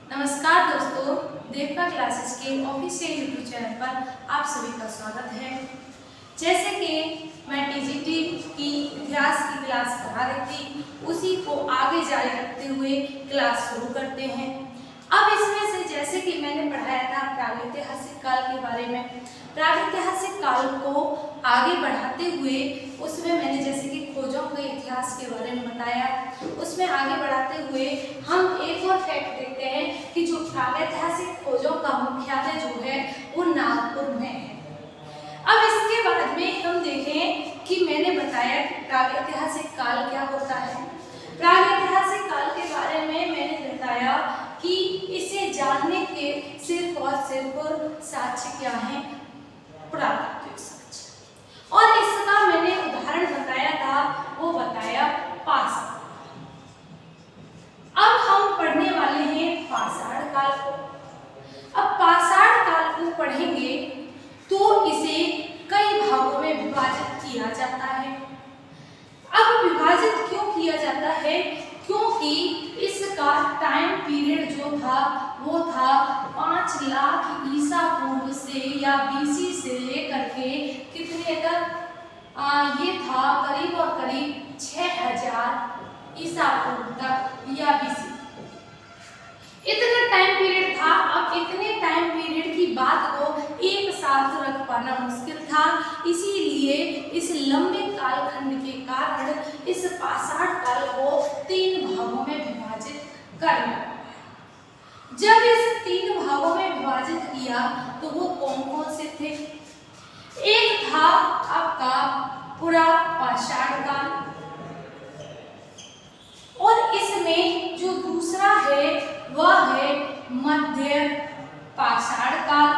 नमस्कार दोस्तों, देवका क्लासेस के ऑफिशियल यूट्यूब चैनल पर आप सभी का स्वागत है। जैसे कि मैं टीजीटी की इतिहास की क्लास पढ़ा रही थी, उसी को आगे जारी रखते हुए क्लास शुरू करते हैं। अब इसमें से जैसे कि मैंने पढ़ाया था प्रागैतिहासिक काल के बारे में, प्रागैतिहासिक काल को आगे बढ़ाते हुए उसमें मैंने जैसे कि खोजों के इतिहास के बारे में बताया। उसमें आगे बढ़ाते हुए हम एक और फैक्ट देखते हैं कि जो प्रागैतिहासिक खोजों का मुख्यालय जो है वो नागपुर में है। अब इसके बाद में हम देखें कि मैंने बताया कि प्रागैतिहासिक काल क्या होता है। प्रागैतिहासिक काल के बारे में मैंने बताया कि इसे जानने के सिर्फ और सिर्फ साक्ष्य क्या है, पुरातात्विक साक्ष्य। और इसका मैंने उदाहरण बताया था, वो बताया पाषाण। अब हम पढ़ने वाले हैं पाषाण काल को। अब पाषाण काल को पढ़ेंगे तो इसे कई भागों में विभाजित किया जाता है। अब विभाजित क्यों किया जाता है? क्योंकि इसका टाइम पीरियड जो था वो था 5 लाख ईसा पूर्व से या बीसी से लेकर के कितने तक, ये था करीब और करीब 6000 ईसा पूर्व तक या बीसी। इतना टाइम पीरियड था। अब इतने टाइम पीरियड की बात को एक साथ रख पाना मुश्किल था, इसीलिए इस लंबे कालखंड के कारण इस पाषाण काल को 3 भागों में विभाजित करना। जब इस 3 भागों में विभाजित किया तो वो कौन कौन से थे? एक था आपका पुरा पाषाण काल, और इसमें जो दूसरा है वह है मध्य पाषाण काल।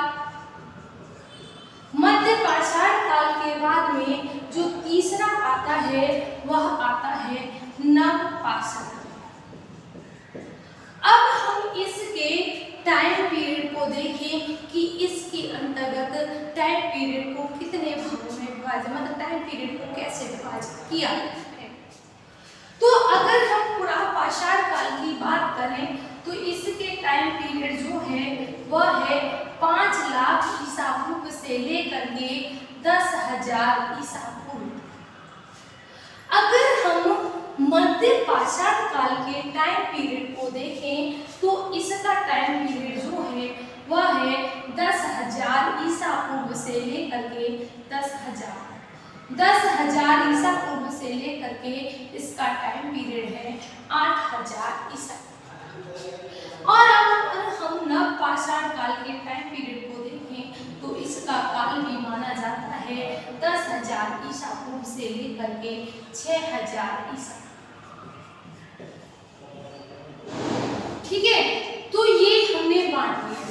मध्य पाषाण काल के बाद में जो तीसरा आता है वह आता है नव पाषाण। अब हम इसके टाइम पीरियड को देखें कि इसके अंतर्गत टाइम पीरियड को कितने भागों में विभाजित, मतलब टाइम पीरियड को कैसे विभाजित किया है। तो अगर हम पुरा पाषाण काल की बात करें तो इसके टाइम पीरियड जो है वह है 5 लाख ईसा पूर्व से लेकर के 10,000 ईसा पूर्व। अगर हम मध्य पाषाण काल के टाइम पीरियड को देखें तो इसका टाइम पीरियड जो है वह है 10,000 ईसा पूर्व से लेकर के 10,000 ईसा पूर्व से लेकर के इसका टाइम पीरियड है 8,000 ईसा। और अगर हम नव पाषाण काल के टाइम पीरियड को देखें तो इसका काल भी माना जाता है 10,000 ईसा पूर्व से लेकर के 6,000 ईसा। ठीक है, तो ये हमने बांट दिया।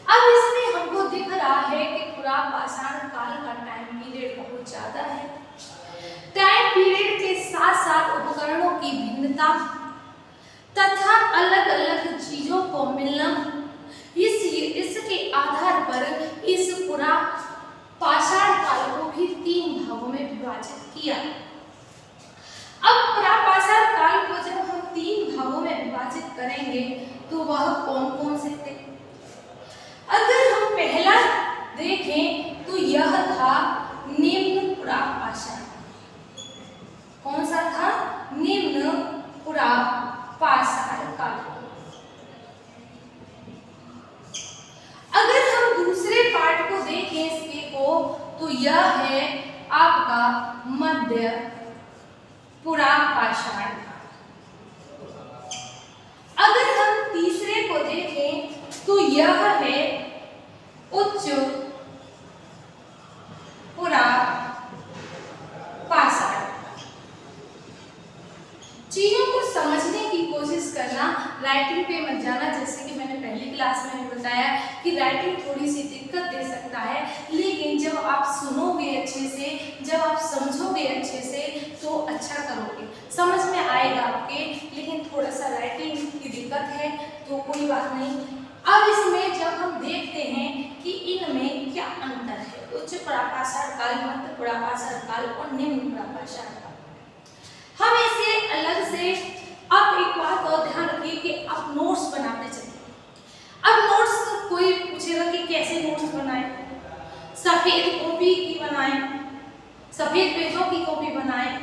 अब इसमें हमको दिख रहा है कि पुरा पाषाण काल का टाइम पीरियड बहुत ज्यादा है। टाइम पीरियड के साथ साथ उपकरणों की भिन्नता तथा अलग अलग चीजों को मिलना, इसके आधार पर इस पुरा पाषाण काल को भी 3 भागों में विभाजित किया। अब पुरा पाषाण काल को जब हम 3 भागों में विभाजित करेंगे तो वह कौन कौन से थे? अगर हम पहला देखें तो यह था निम्न पुरा पाषाण। कौन सा था? निम्न पुरा पाषाण काल। अगर हम दूसरे पार्ट को देखें इसके को तो यह है आपका मध्य पुरा पाषाण। अगर हम तीसरे को देखें तो यह है उच्च पुरा पाषाण। चीजों को समझने की कोशिश करना, राइटिंग पे मत जाना। जैसे कि मैंने पहली क्लास में बताया कि राइटिंग थोड़ी सी दिक्कत दे सकता है, लेकिन जब आप सुनोगे अच्छे से, जब आप समझोगे अच्छे से तो अच्छा करोगे, समझ में आएगा आपके। लेकिन थोड़ा सा राइटिंग की दिक्कत है तो कोई बात नहीं। अब इसमें जब हम देखते हैं कि इनमें क्या अंतर है, उच्च पुरा पाषाण काल, मध्य पुरा पाषाण काल और निम्न पुरा पाषाण काल, हम इसे अलग से। अब एक बात और ध्यान रखिए कि आप नोट्स बनाते चलिए। सफेद कॉपी की बनाएं, सफेद पेजों की कॉपी बनाएं,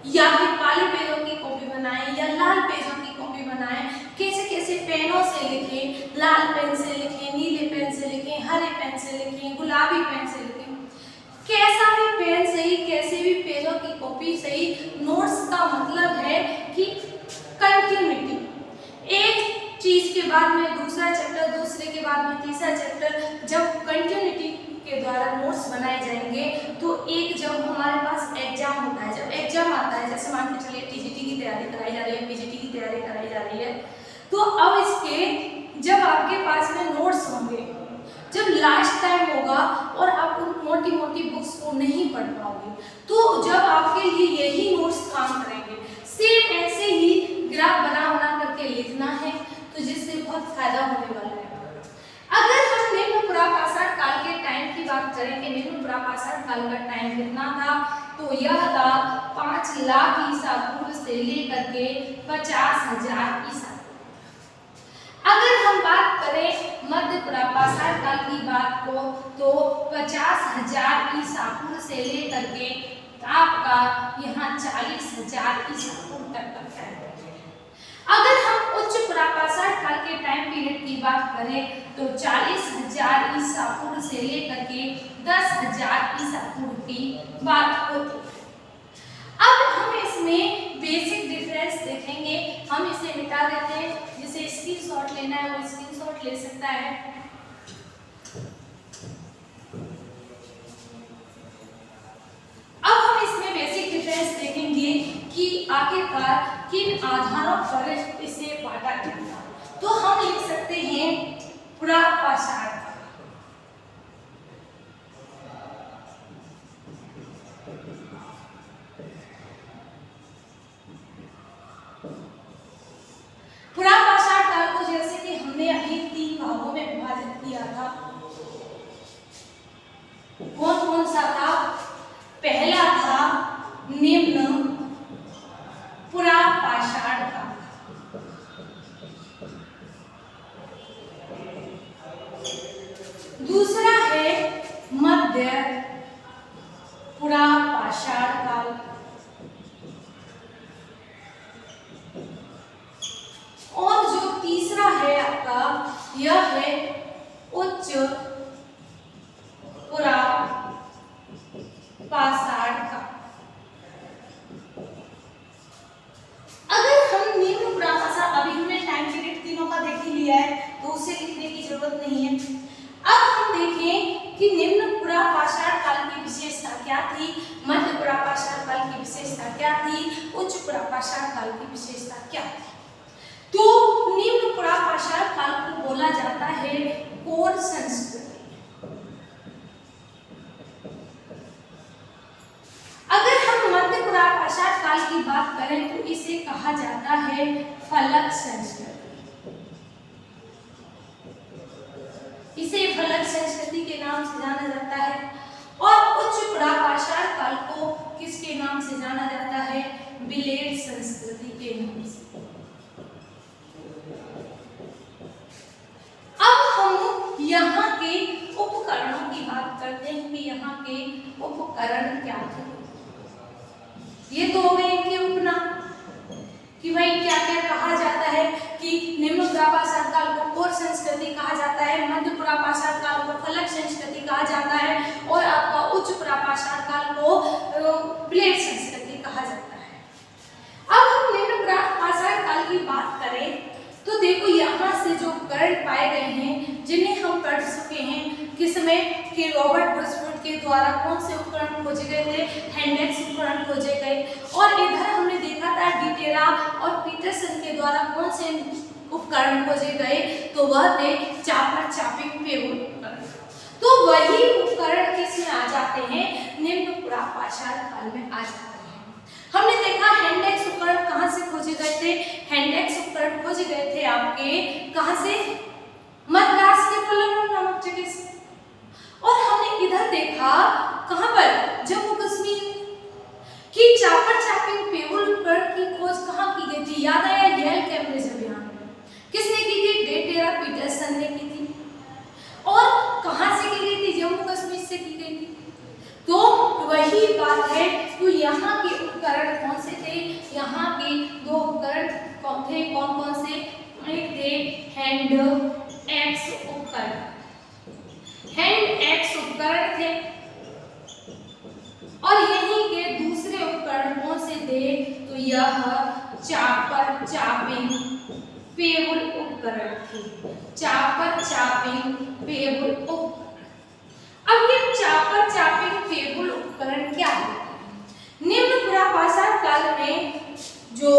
या फिर काले पेजों की कॉपी बनाएं, या लाल पेजों की कॉपी बनाएं। कैसे कैसे पेनों से लिखें, लाल पेन से लिखें, नीले पेन से लिखें, हरे पेन से लिखें, गुलाबी पेन से लिखें, कैसा भी पेन सही, कैसे भी पेजों की कॉपी सही। नोट्स का मतलब है कि कंटिन्यूटी, एक चीज के बाद में दूसरा चैप्टर, दूसरे के बाद में तीसरा चैप्टर। जब कंटिन्यूटी के द्वारा नोट्स बनाए जाएंगे तो एक जब हमारे पास एग्जाम होता है, जब एग्जाम आता है, जैसे मान के चलिए टीजीटी की तैयारी कराई जा रही है, पीजीटी की तैयारी कराई जा रही है, तो अब इसके जब आपके पास में नोट्स होंगे, जब लास्ट टाइम होगा और आप उन मोटी मोटी बुक्स को नहीं पढ़ पाओगे, तो जब आपके लिए यही नोट्स काम करेंगे। सेम ऐसे ही ग्राफ बना बना करके लिखना है, तो जिससे बहुत फायदा होने वाला है। अगर हम निम्न पुरापाषाण काल के टाइम की बात करें कि निम्न पुरापाषाण काल का टाइम कितना था, तो यह था 5 लाख ईसा पूर्व से लेकर के 50,000 ईसा। अगर हम बात करें मध्य पुरापाषाण काल की बात को, तो 50,000 ईसा पूर्व से लेकर के आपका यहाँ 40,000 ईसा पूर्व तक का टाइम है। अगर हम उच्च पुरापाषाण काल के टाइम पीरियड की बात करें तो 40,000 ईसा पूर्व से लेकर के 10,000 ईसा पूर्व की बात होती है। अब हम इसमें बेसिक डिफरेंस देखेंगे, हम इसे मिटा देते हैं, जिसे स्क्रीनशॉट लेना है वो स्क्रीनशॉट ले सकता है। अब हम इसमें बेसिक डिफरेंस देखेंगे कि आखिरकार किन आधारों पर इसे बांटा जाता। तो हम लिख सकते हैं पुरापाषाण काल। पुरापाषाण काल को जैसे कि हमने अभी 3 भागों में विभाजित किया था, कौन कौन सा था? पहला था निम्न पुरापाषाण काल, दूसरा है मध्य पुरापाषाण काल, और जो तीसरा है आपका यह है उच्च पुरापाषाण काल। अगर हम निम्न पुरापाषाण, अभी हमने टाइम पीरियड तीनों का देख ही लिया है तो उसे लिखने की जरूरत नहीं है। अब हम देखें कि निम्न पुरापाषाण काल की विशेषता क्या थी, मध्य पुरापाषाण काल की विशेषता क्या थी, उच्च पुरापाषाण काल की विशेषता क्या थी। तो निम्न पुरापाषाण काल को बोला जाता है कोर संस्कृति। अगर हम मध्य पुरापाषाण काल की बात करें तो इसे कहा जाता है फलक संस्कृति। इसे फलक संस्कृति के नाम से जाना जाता है। और उच्च पुरापाषाण काल को किसके नाम से जाना जाता है? बिलेट संस्कृति के नाम से। अब हम यहाँ के उपकरणों की बात करते हैं कि यहाँ के उपकरण क्या थे। ये तो हो गए इनके उपनाम कि भाई क्या क्या कहा जाता है कि निम्न पुरापाषाण काल को कोर संस्कृति कहा जाता है, मध्य पुरापाषाण काल को फलक संस्कृति कहा जाता है, और आपका उच्च पुरापाषाण काल को बिलेट संस्कृति कहा जाता है। अब हम निम्न पुरापाषाण काल की बात करें तो देखो यहाँ से जो उपकरण पाए गए हैं, जिन्हें हम पढ़ चुके हैं किसमें कि रॉबर्ट ब्रुसफोर्ड के द्वारा कौन से उपकरण खोजे गए थे? हैंडेक्स उपकरण खोजे गए। और इधर हमने देखा था डिटेरा और पीटरसन के द्वारा कौन से उपकरण खोजे गए, तो वह थे चापर चापिंग पेबल उपकरण। तो वही उपकरण किसमें आ जाते हैं? निम्न पुरापाषाण काल में आ जाते हैं। हमने देखा हैंडेक्स उपकरण कहाँ से खोजे गए थे? हैंडेक्स उपकरण खोजे गए थे आपके कहाँ से? मद्रास के पल्लव नामक जगह से। और हमने इधर देखा कहाँ पर? जम्मू कश्मीर की चापर चापिंग पेबल उपकरण की खोज कहाँ की गई थी? याद आया? येल कैम्ब्रिज अभियान में। किसने की थी? डेटेरा पीटरसन ने की थी। और कहाँ से की गई थी? जम्मू कश्मीर किससे की गई थी? तो वही बात है। तो यहाँ के उपकरण कौन से थे? यहाँ के दो उपकरण कौन थे? कौन कौन से? एक थे हैंड एक्स उपकरण, हैंड एक्स उपकरण थे, और यहीं के दूसरे उपकरण कौन से थे? तो यह चापर चापिंग पेबल उपकरण थे, चापर चापिंग पेबल उपकरण। अब ये चापर चापिंग पेबल उपकरण क्या है? निम्न पुरापाषाण काल में जो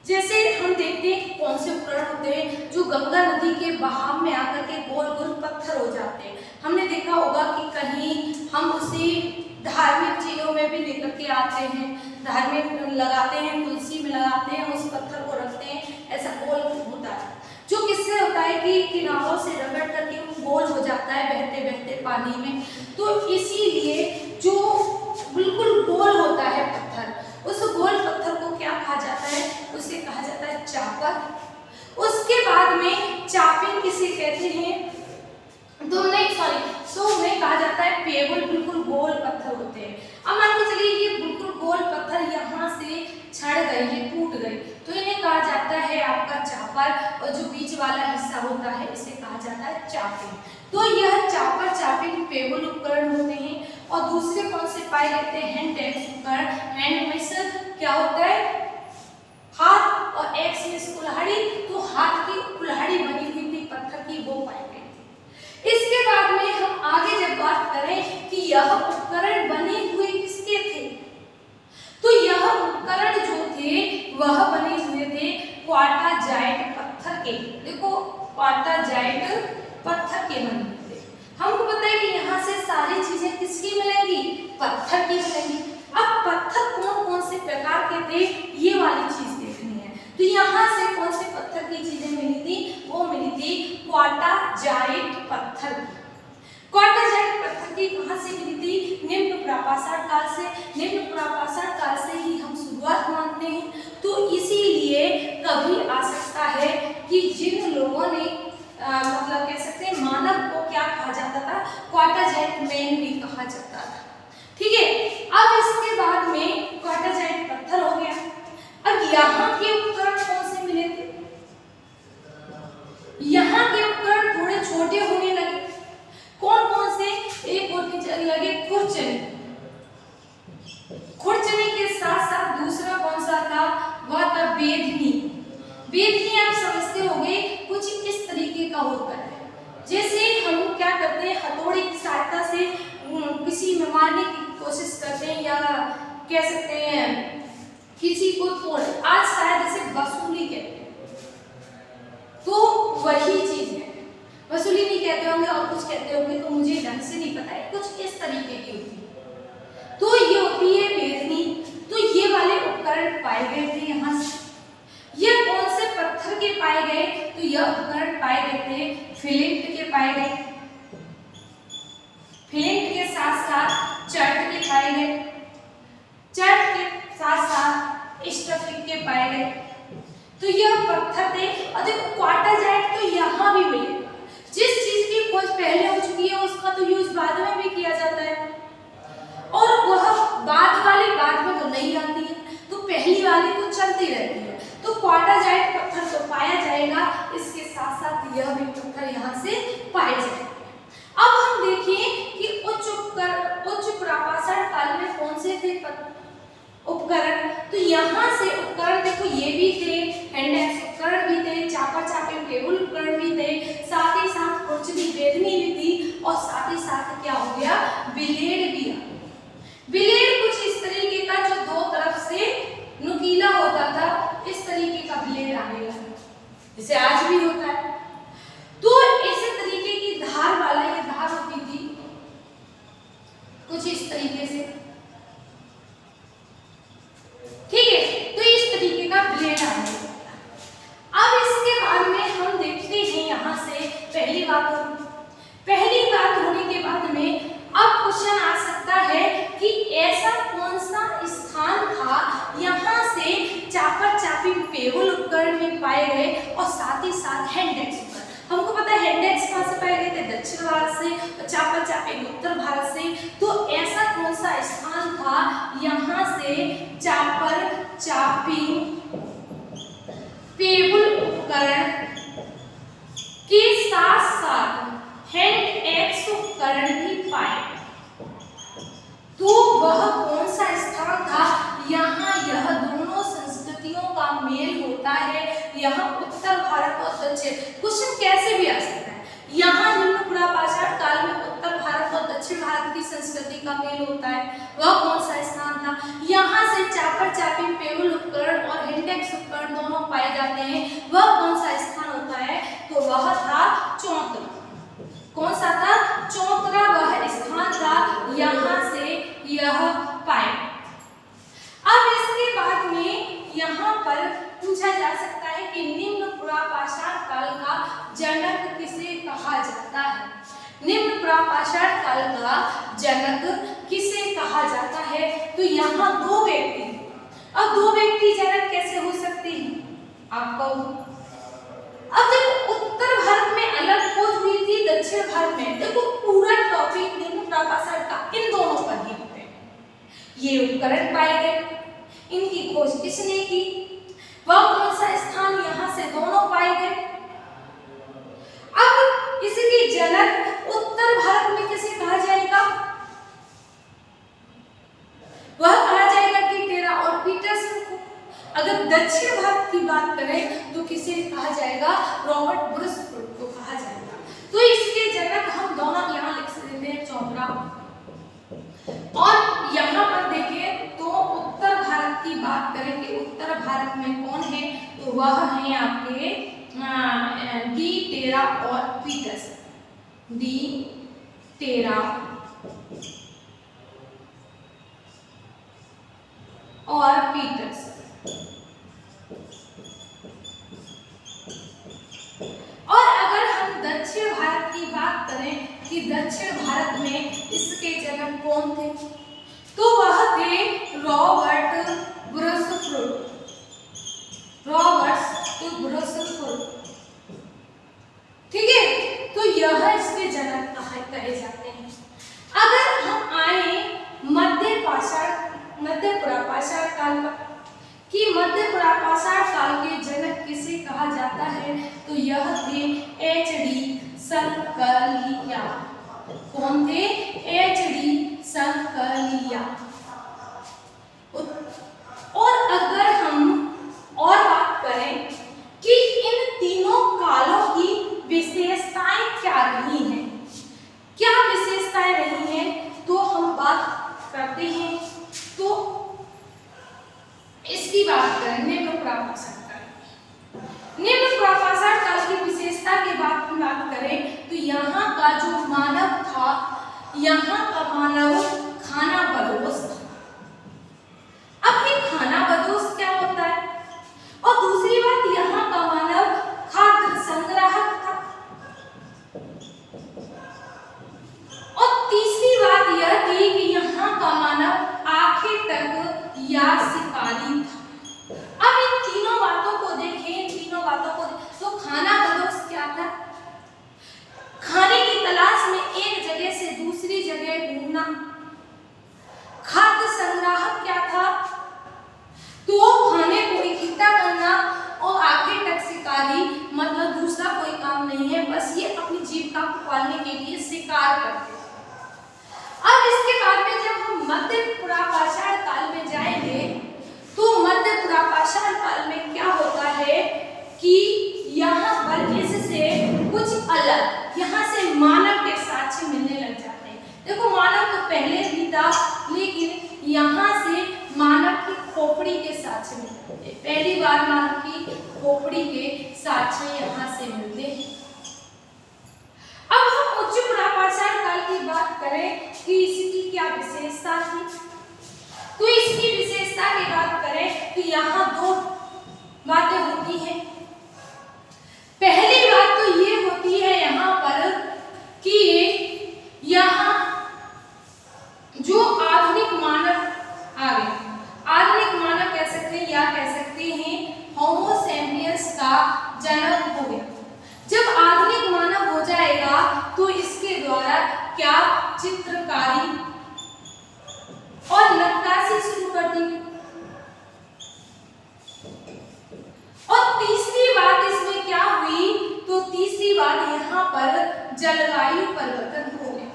जैसे हम देखते हैं कौन से उपकरण होते हैं जो गंगा नदी के बहाव में आकर के गोल गोल पत्थर हो जाते हैं। हमने देखा होगा कि कहीं हम उसे धार्मिक चीजों में भी लेकर के आते हैं, धार्मिक लगाते हैं, तुलसी में लगाते हैं, उस पत्थर को रखते हैं, ऐसा गोल होता है जो किससे होता है कि किनारों से रगड़ करके वो गोल हो जाता है बहते बहते पानी में। तो इसीलिए जो बिल्कुल गोल होता है पत्थर, उस गोल पत्थर को क्या कहा जाता है? उसे कहा जाता है चापर। उसके बाद में चापिंग किसे कहते हैं? सो में कहा जाता है पेबल, बिल्कुल गोल पत्थर होते हैं। अब मान के चलिए ये बिल्कुल गोल पत्थर यहाँ से छड़ गए, ये टूट गए, तो इन्हें कहा जाता है आपका चापर, और जो बीच वाला हिस्सा होता है इसे कहा जाता है चापिंग। तो यह चापर चापिंग पेबल उपकरण होते हैं। और दूसरे कौन से पाए जाते हैं? हैंड एक्स उपकरण। हैंड में से क्या होता है? हाथ, और एक्स में से कुल्हाड़ी, तो हाथ की कुल्हाड़ी बनी हुई थी पत्थर की, वो पाई गई थी। इसके बाद में हम आगे जब बात करें कि यह उपकरण बने हुए किसके थे, तो यह उपकरण जो थे वह बने हुए थे क्वार्टाजाइट पत्थर के। देखो क्वार्टाजाइट पत्थर के बने हुए थे। हमको पता है कि यहाँ से सारी चीजें किसकी मिलेंगी? पत्थर की मिलेंगी। अब पत्थर कौन कौन से प्रकार के थे ये वाली चीज देखनी है। तो यहाँ से कौन से पत्थर की चीजें मिली थी? वो मिली थी क्वार्टाजाइट पत्थर। क्वार्टाजाइट पत्थर की कहाँ से मिली थी? निम्न पुरापाषाण काल से। निम्न पुरापाषाण काल से ही हम शुरुआत मानते हैं। तो इसीलिए कभी आ सकता है कि जिन लोगों ने मतलब कह सकते हैं मानव को क्या कहा जाता था? क्वार्टाजाइट मैन भी कहा जाता था। ठीक है, अब इसके बाद में क्वार्टाजाइट पत्थर हो गया। अब यहाँ के उपकरण कौन से मिले थे? यहाँ के उपकरण थोड़े छोटे होने लगे। कौन कौन से? एक होने लगे खुरचनी। खुरचनी के साथ साथ दूसरा कौन सा था? वह था बेधनी। बेधनी आप समझते होंगे कुछ इस तरीके का होता है, जैसे हम क्या करते हैं हथौड़ी की सहायता से किसी में मारने की कोशिश करते हैं, या कह सकते हैं किसी को तोड़, आज शायद इसे वसूली कहते हैं। तो वही चीज है, वसूली नहीं कहते होंगे और कुछ कहते होंगे, तो मुझे ढंग से नहीं पता है, कुछ इस तरीके की होती है। तो ये होती है बेधनी। तो ये वाले उपकरण पाए गए थे यहाँ से। ये कौन से पत्थर के पाए गए? तो यह उपकरण पाए गए थे फिलिंट के पाए गए, फिलिंट के साथ साथ चर्ट के पाए गए, चर्ट के साथ साथ स्टफिक के पाए गए। तो यह पत्थर थे। और देखो क्वार्टाजाइट तो यहाँ भी मिले। जिस चीज की खोज पहले हो चुकी है उसका तो यूज बाद में भी किया जाता है, और वह बाद वाली बाद में तो नहीं आती है, तो पहली वाली तो चलती रहती है। तो क्वार्टाजाइट पत्थर तो पाया जाएगा, इसके साथ साथ यह भी पत्थर यहाँ से पाए जाएंगे। अब हम देखें कि उच्च पुरापाषाण काल में कौन से थे उपकरण। तो यहाँ से उपकरण देखो ये भी थे, हैंड एक्स उपकरण भी थे, चापर चापिंग पेबल उपकरण भी थे, साथ ही साथ खुरचनी बेधनी भी थी, और साथ ही साथ क्या हो गया? ब्लेड भी। ब्लेड कुछ इस तरीके का जो दो तरफ से नुकीला होता था, इस तरीके का ब्लेड आने लगा, जैसे आज भी होता है। तो इसी तरीके की धार वाला ये धार होती थी कुछ इस तरीके से। ठीक है, तो इस तरीके का ब्लेड आने लगा। अब इसके बाद में हम देखते हैं यहाँ से पहली बात होने के बाद में अब क्वेश्चन आ सकता है कि ऐसा कौन सा स्थान था यहाँ से चापर चापिंग पेबल उपकरण में पाए गए, और साथ ही साथ हैंड एक्स उपकरण। हमको पता है हैंड एक्स कहाँ से पाए गए थे? दक्षिण भारत से और चापर चापिंग उत्तर भारत से। तो ऐसा कौन सा स्थान था यहाँ से चापर चापिंग पेबुल उपकरण के साथ साथ हैंड एक्स उपकरण भी पाए। तो वह कौन सा स्थान था, यहाँ यह दोनों संस्कृतियों का मेल होता है, यहाँ उत्तर भारत और दक्षिण। क्वेश्चन कैसे भी आ सकता है, यहाँ निम्न पुरापाषाण काल में उत्तर भारत और दक्षिण भारत की संस्कृति का मेल होता है, वह कौन सा स्थान था। यहाँ से चापर चापिंग पेबुल उपकरण और हैंडेक्स उपकरण दोनों पाए जाते हैं, वह कौन सा स्थान होता है, तो वह था चौतरा। कौन सा था, चौतरा वह स्थान था, यहाँ से यह पाए। अब इसके बाद में यहाँ पर पूछा जा सकता है कि निम्न पुरापाषाण काल का जनक किसे कहा जाता है। निम्न पुरापाषाण काल का जनक किसे कहा जाता है, तो यहाँ दो व्यक्ति। अब दो व्यक्ति जनक कैसे हो सकते हैं, आप कहो। अब देखो उत्तर भारत में अलग खोज हुई थी, दक्षिण भारत में। देखो पूरा टॉपिक निम्न पुरापाषाण का इन दोनों पर ही होते हैं। ये उपकरण पाए गए, इनकी खोज किसने की, वह कौन सा स्थान, यहाँ से दोनों पाए गए। अब इसके जनक उत्तर भारत में किसे कहा जाएगा, वह कहा जाएगा टीटेरा और पीटरसन को। अगर दक्षिण भारत की बात करें तो किसे कहा जाएगा, रॉबर्ट ब्रुसफोर्ड को कहा जाएगा। तो इसके जनक हम दोनों यहाँ लिख देते हैं चौतरा। और यहाँ पर देखें तो उत्तर भारत की बात करें कि उत्तर भारत में कौन है, तो वह है आपके डी टेरा और पीटरसन। डी टेरा और पीटरसन। और अगर हम दक्षिण भारत की बात करें कि दक्षिण भारत में इसके जनक कौन थे, तो वह थे रॉबर्ट ब्रुसफोर्ड। रॉबर्ट ब्रुसफोर्ड, ठीक है। तो यह इसके जनक कहे जाते हैं। अगर हम आए मध्य पुरापाषाण काल पर कि मध्य पुरापाषाण काल के जनक किसे कहा जाता है, तो यह थे एच.डी. संकलिया। कौन थे, एच.डी. संकलिया। और अगर हम और बात करें कि इन तीनों कालों की विशेषताएं क्या रही हैं, क्या विशेषताएं रही हैं, तो हम बात करते हैं। तो इसकी बात करें निम्न पुरापाषाण काल। निम्न पुरापाषाण काल की विशेषता की बात करें तो यहाँ का जो मानव था, यहाँ का मानव खानाबदोश था। अब ये खानाबदोश क्या होता है, और दूसरी बात यहाँ का मानव खाद्य संग्राहक था। और तीसरी बात यह थी कि यहाँ का मानव आखिर तक या शिकारी था। अब इन तीनों बातों को देखें, तो खानाबदोश क्या था, खाने की तलाश में एक जगह से दूसरी जगह घूमना। खाद्य संग्राहक क्या था, तो खाने को इकट्ठा करना। और आखिर तक शिकारी, मतलब दूसरा कोई काम नहीं है, बस ये अपनी जीविका को पालने के लिए शिकार करते। अब इसके बाद में जब हम मध्य पुरापाषाण काल में जाएंगे तो मध्य पुरापाषाण काल में क्या होता है कि यहाँ पर इससे कुछ अलग, यहाँ से मानव के साक्ष्य मिलने लग जाते हैं। देखो मानव तो पहले भी था, लेकिन यहाँ से मानव की खोपड़ी के साक्ष्य मिलते हैं। पहली बार मानव की खोपड़ी के साक्ष्य यहाँ से मिलते हैं। अब हम उच्च पुरापाषाण काल की बात करें कि इसकी क्या विशेषता थी, तो इसकी विशेषता की बात करें तो यहाँ दो बातें होती हैं। पहली बात तो ये होती है यहाँ पर कि यहाँ जो आधुनिक मानव आ गए, आधुनिक मानव कह सकते हैं या कह सकते हैं होमो सेपियंस का जन्म हो गया। जब आधुनिक मानव हो जाएगा तो इस द्वारा क्या चित्रकारी और नक्काशी शुरू कर दी। और तीसरी बात इसमें क्या हुई, तो तीसरी बात यहाँ पर जलवायु परिवर्तन हो गया।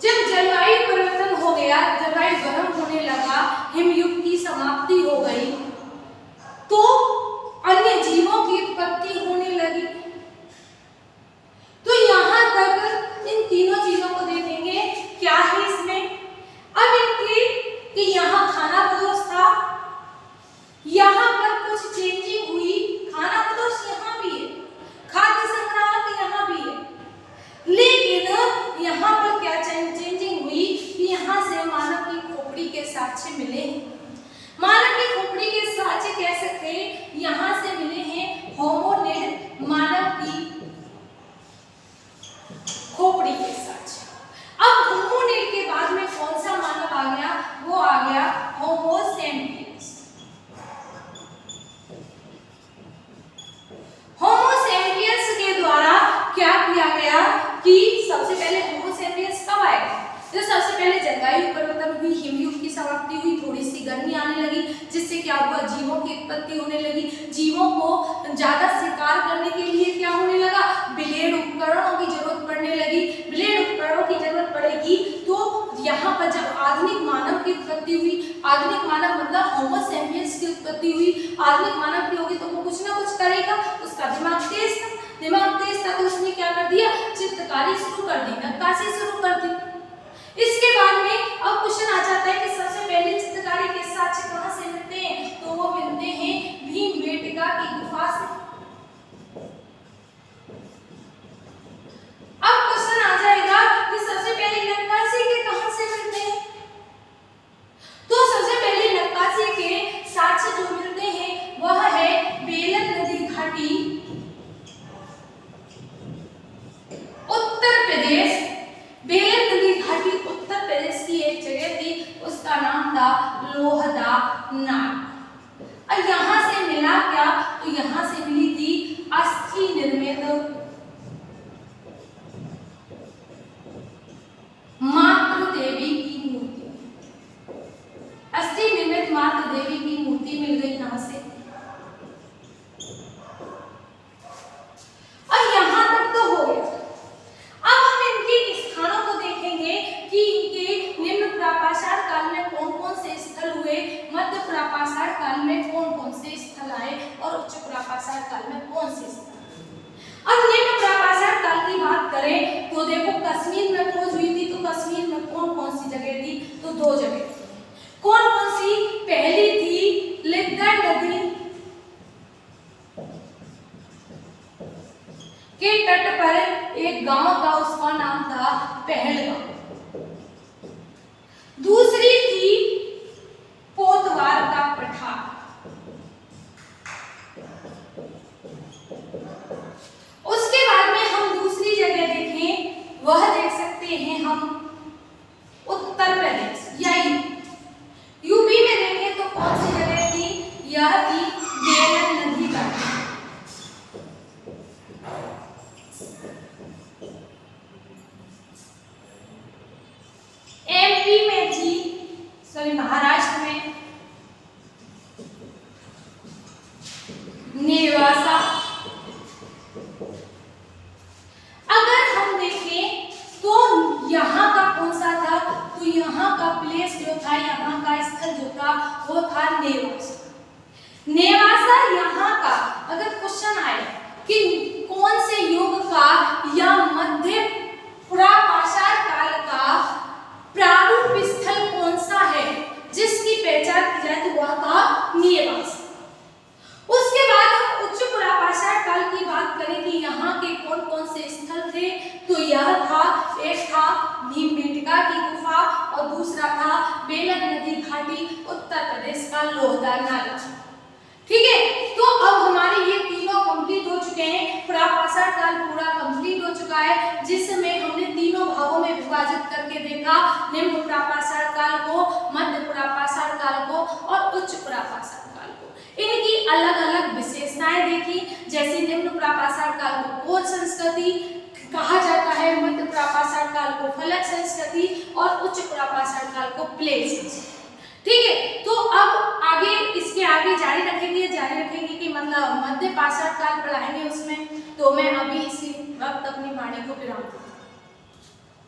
जब जलवायु परिवर्तन हो गया, जलवायु गर्म होने लगा, हिमयुग की समाप्ति हो गई, तो अन्य जीवों की उत्पत्ति होने लगी। तो यहाँ तक इन तीनों चीजों को देखेंगे। क्या है इसमें, अब इनके कि यहाँ खाना बदोश था, यहाँ पर कुछ चेंजिंग हुई, खाना बदोश यहाँ भी है, खाद्य संग्रह यहाँ भी है, लेकिन यहाँ पर क्या चेंजिंग हुई कि यहाँ से मानव की खोपड़ी के साक्ष्य मिले। मानव की खोपड़ी के साक्ष्य कह सकते हैं, यहाँ से मिले हैं होमोनिड मानव की खोपड़ी के साक्ष्य। अब होमोनिड के बाद में कौन सा मानव आ गया, वो आ गया होमो सेपियंस। होमो सेपियंस के द्वारा क्या किया गया कि सबसे पहले होमो सेपियंस कब आएगा, जो सबसे पहले जलवायु परिवर्तन हुई, हिमयुग की समाप्ति हुई, थोड़ी सी गर्मी आने लगी, जिससे क्या हुआ, जीवों की उत्पत्ति होने लगी। जीवों को ज्यादा शिकार करने के लिए क्या होने लगा, ब्लेड उपकरणों की जरूरत पड़ने लगी। ब्लेड उपकरणों की जरूरत पड़ेगी तो यहाँ पर जब आधुनिक मानव की उत्पत्ति हुई, आधुनिक मानव मतलब होमो सेपियंस की उत्पत्ति हुई, आधुनिक मानव की होगी तो वो कुछ ना कुछ करेगा, उसका दिमाग तेज था, दिमाग तेज था तो उसने क्या कर दिया, चित्रकारी शुरू कर दी, नक्काशी शुरू कर दी। इसके बाद में अब क्वेश्चन आ जाता है कि सबसे पहले चित्रकारी के साक्ष्य कहाँ से मिलते हैं, तो वो मिलते हैं भीमबेटका की गुफा से। अब क्वेश्चन आ जाएगा कि सबसे पहले नक्काशी के कहाँ से मिलते हैं, तो सबसे पहले नक्काशी के साक्ष्य जो मिलते हैं वह है बेलन नदी घाटी, उत्तर प्रदेश। बेलन नदी घाटी उत्तर प्रदेश की एक जगह थी, उसका नाम था लोहदा नाग। और यहाँ से मिला क्या, तो यहाँ से मिली थी अस्थि निर्मित मातृ देवी की मूर्ति, अस्थि निर्मित मातृ देवी की मूर्ति मिल गई यहाँ से। और यहाँ तक तो हो गया। अब हम इनके स्थानों को देखेंगे कि इनके निम्न प्रापाषाण काल में कौन कौन से स्थल हुए, मध्य प्रापाषाण काल में कौन कौन से स्थल आए और उच्च प्रापाषाण काल में कौन से स्थल। अब निम्न प्रापाषाण काल की बात करें तो देखो कश्मीर में खोज हुई थी, तो कश्मीर में कौन कौन सी जगह थी, तो दो जगह थी। कौन कौन सी, पहली थी लिद्दा नदी के तट पर एक गांव था, उसका नाम था पहलगाम। दूसरी थी पोतवार का पठार। उसके बाद में हम दूसरी जगह देखें, वह देख सकते हैं हम उत्तर प्रदेश या यूपी में देखें तो कौन सी जगह थी, यह थी बेलन नदी घाटी। एमपी में थी, सॉरी महाराष्ट्र में नेवासा। अगर हम देखें तो यहाँ का कौन सा था, तो यहाँ का प्लेस जो था, यहाँ का स्थल जो था वो था नेवासा। नेवासा यहाँ का अगर क्वेश्चन आए कि कौन से युग का या मध्य प्रापाषाण काल का प्रारूप स्थल कौन सा है जिसकी पहचान की जाए तो वह था नेवासा। उसके बाद हम उच्च प्रापाषाण काल की बात करें कि यहाँ के कौन कौन से स्थल थे, तो यह था, एक था भीमबेटका की गुफा और दूसरा था बेलन नदी घाटी, उत्तर प्रदेश का लोहदा नाला। ठीक है, तो अब हमारे ये तीनों कंप्लीट हो चुके हैं। प्रापाषाण काल पूरा कंप्लीट हो चुका है, जिसमें हमने तीनों भागों में विभाजित करके देखा, निम्न प्रापाषाण काल को, मध्य प्रापाषाण काल को और उच्च प्रापाषाण काल को। इनकी अलग अलग विशेषताएं देखी, जैसे निम्न प्रापाषाण काल को कोल संस्कृति कहा जाता है। मध्य पुरापाषाण काल को फलक संस्कृति और उच्च पुरापाषाण काल को प्लेग संस्कृति। ठीक है, तो अब आगे इसके आगे जारी रखेंगे कि मतलब मध्य पाषाण काल पढ़ाएंगे उसमें। तो मैं अभी इसी वक्त अपनी वाणी को विराम दूंगी।